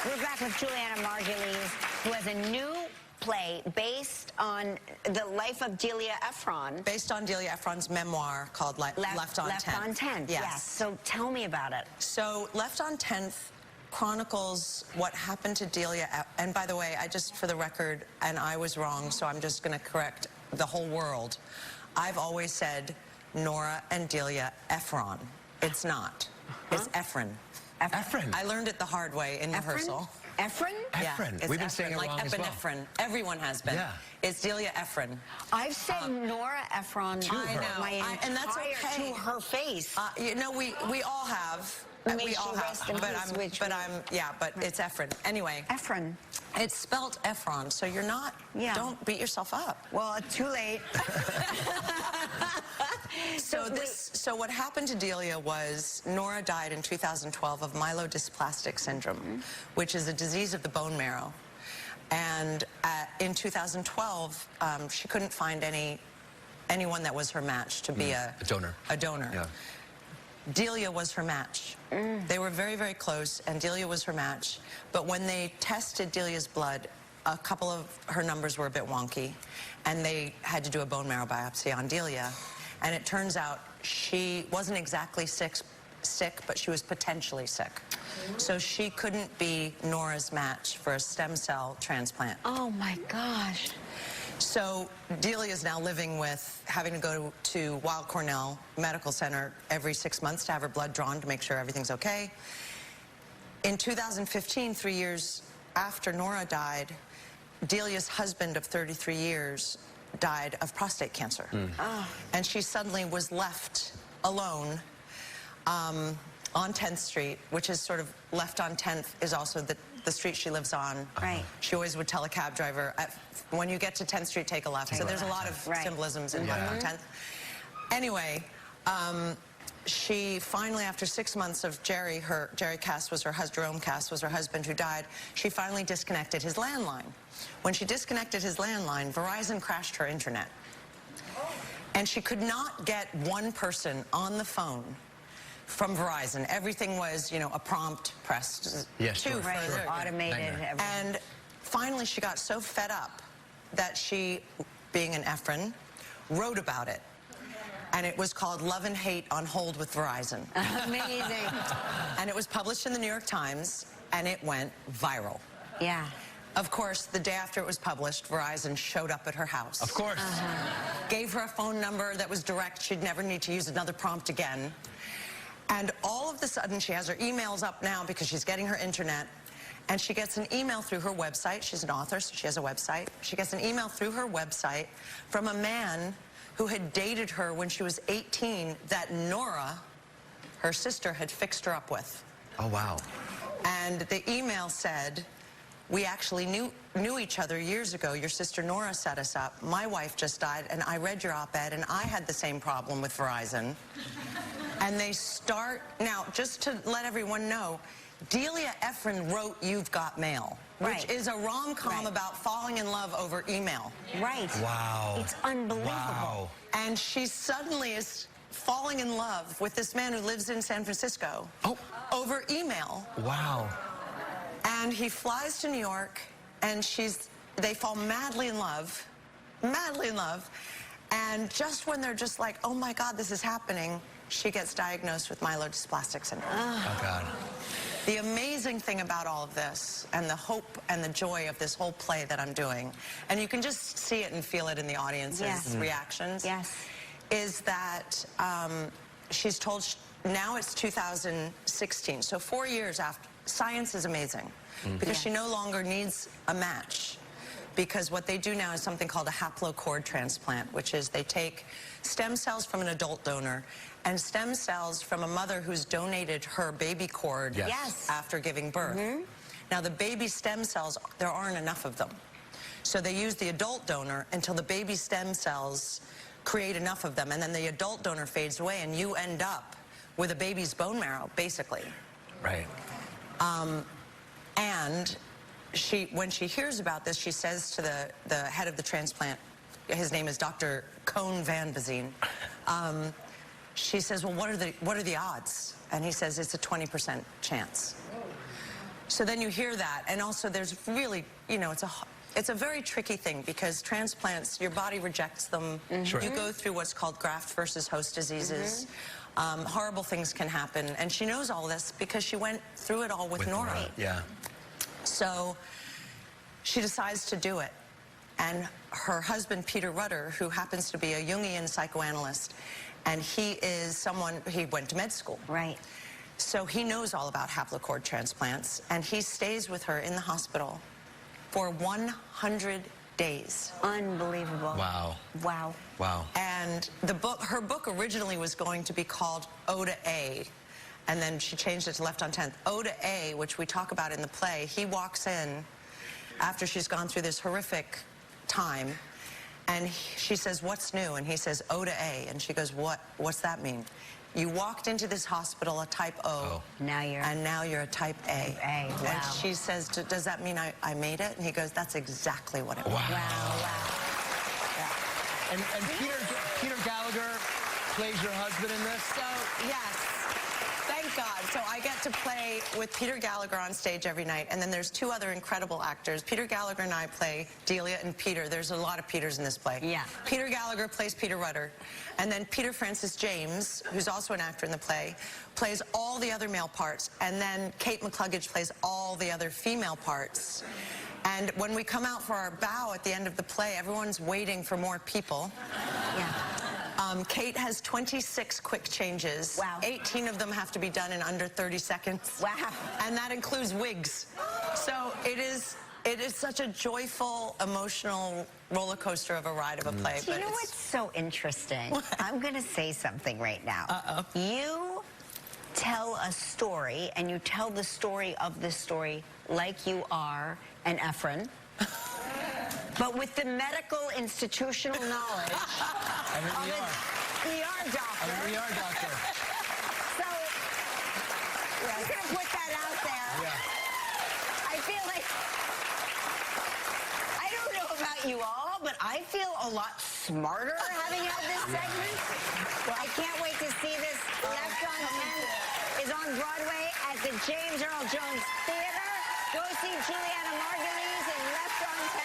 We're back with Julianna Margulies, who has a new play based on the life of Delia Ephron. Based on Delia Ephron's memoir called Left on 10th. Left on 10th, yes. So tell me about it. So Left on 10th chronicles what happened to Delia. And by the way, for the record, and I was wrong, so I'm just going to correct the whole world. I've always said Nora and Delia Ephron. It's not. It's Ephron. Ephron. I learned it the hard way in rehearsal. Ephron? Ephron. Yeah, We've been saying it like wrong as epinephrine. well. Everyone has been. Yeah. It's Delia Ephron. I've said Nora Ephron I know. And that's okay. to her face. You know, we all have. We all have. But it's Ephron. Anyway. Ephron. It's spelled Ephron, so you're not. Yeah. Don't beat yourself up. Well, it's too late. So what happened to Delia was Nora died in 2012 of myelodysplastic syndrome, which is a disease of the bone marrow. And in 2012, she couldn't find anyone that was her match to be a donor. A donor. Yeah. Delia was her match. They were very, very close, and Delia was her match. But when they tested Delia's blood, a couple of her numbers were a bit wonky, and they had to do a bone marrow biopsy on Delia. And it turns out she wasn't exactly sick, but she was potentially sick. So she couldn't be Nora's match for a stem cell transplant. Oh, my gosh. So Delia is now living with having to go to Weill Cornell Medical Center every 6 months to have her blood drawn to make sure everything's okay. In 2015, 3 years after Nora died, Delia's husband of 33 years died of prostate cancer. And she suddenly was left alone on 10th Street, which is sort of Left on 10th is also the street she lives on. Right. She always would tell a cab driver, when you get to 10th Street, take a left. So there's a lot of symbolisms in Left on 10th. Anyway, she finally, after 6 months of Jerry Cass was Jerome Cass was her husband who died, she finally disconnected his landline. When she disconnected his landline, Verizon crashed her internet. And she could not get one person on the phone from Verizon. Everything was, you know, a prompt pressed. Yes, sure. Automated. And finally she got so fed up that she, being an Ephron, wrote about it. And it was called Love and Hate on Hold with Verizon. Amazing. And it was published in the New York Times, and it went viral. Yeah. Of course, the day after it was published, Verizon showed up at her house. Of course. Gave her a phone number that was direct. She'd never need to use another prompt again. And all of a sudden, she has her emails up now because she's getting her internet. And she gets an email through her website. She's an author, so she has a website. She gets an email through her website from a man who had dated her when she was 18 that Nora, her sister, had fixed her up with. Oh, wow. And the email said, we actually knew each other years ago. Your sister Nora set us up. My wife just died, and I read your op-ed, and I had the same problem with Verizon. And they start, now, just to let everyone know, Delia Ephron wrote You've Got Mail, which is a rom-com about falling in love over email. Right. Wow. It's unbelievable. Wow. And she suddenly is falling in love with this man who lives in San Francisco over email. Wow. And he flies to New York, and they fall madly in love. And just when they're just like, oh my God, this is happening, she gets diagnosed with myelodysplastic syndrome. Oh, God. The amazing thing about all of this, and the hope and the joy of this whole play that I'm doing, and you can just see it and feel it in the audience's reactions, is that she's told, now it's 2016, so 4 years after. Science is amazing, because she no longer needs a match. Because what they do now is something called a haplocord transplant, which is they take stem cells from an adult donor and stem cells from a mother who's donated her baby cord after giving birth. Now, the baby stem cells, there aren't enough of them. So they use the adult donor until the baby stem cells create enough of them, and then the adult donor fades away, and you end up with a baby's bone marrow, basically. Right. And when she hears about this, she says to the head of the transplant, his name is Dr. Cohn Van Bazine, she says, well, what are the odds? And he says, it's a 20% chance. So then you hear that, and also there's really, you know, it's a very tricky thing because transplants, your body rejects them. Sure. You go through what's called graft versus host diseases. Horrible things can happen, and she knows all this because she went through it all with Nora. Yeah. So she decides to do it, and her husband, Peter Rutter, who happens to be a Jungian psychoanalyst, and he went to med school. Right. So he knows all about haplocord transplants, and he stays with her in the hospital for 100 days. Unbelievable. Wow. Wow. Wow. And her book originally was going to be called O to A, and then she changed it to Left on 10th. O to A, which we talk about in the play, he walks in after she's gone through this horrific time, and she says, "What's new?" And he says, "O to A." And she goes, "What's that mean?" You walked into this hospital a type O, and now you're a type A. Wow. And she says, "Does that mean I made it?" And he goes, "That's exactly what it means." Wow. Wow. And Peter Gallagher plays your husband in this? So, yes. Thank God. So I get to play with Peter Gallagher on stage every night, and then there's two other incredible actors. Peter Gallagher and I play Delia and Peter. There's a lot of Peters in this play. Yeah. Peter Gallagher plays Peter Rutter, and then Peter Francis James, who's also an actor in the play, plays all the other male parts, and then Kate McCluggage plays all the other female parts. And when we come out for our bow at the end of the play, everyone's waiting for more people. Yeah. Kate has 26 quick changes. Wow. 18 of them have to be done in under 30 seconds. Wow. And that includes wigs. So it is such a joyful, emotional roller coaster of a ride of a play. Do you know what's so interesting? What? I'm going to say something right now. Uh-oh. You tell a story, and you tell the story of the story like you are an Efren. But with the medical institutional knowledge I'm an of an ER doctor. I'm an ER doctor. So, I'm going to put that out there. Yeah. I feel like, I don't know about you all, but I feel a lot smarter having had this segment. I can't wait to see this. Left on 10 is on Broadway at the James Earl Jones Theater. Go see Julianna Margulies in Left on 10.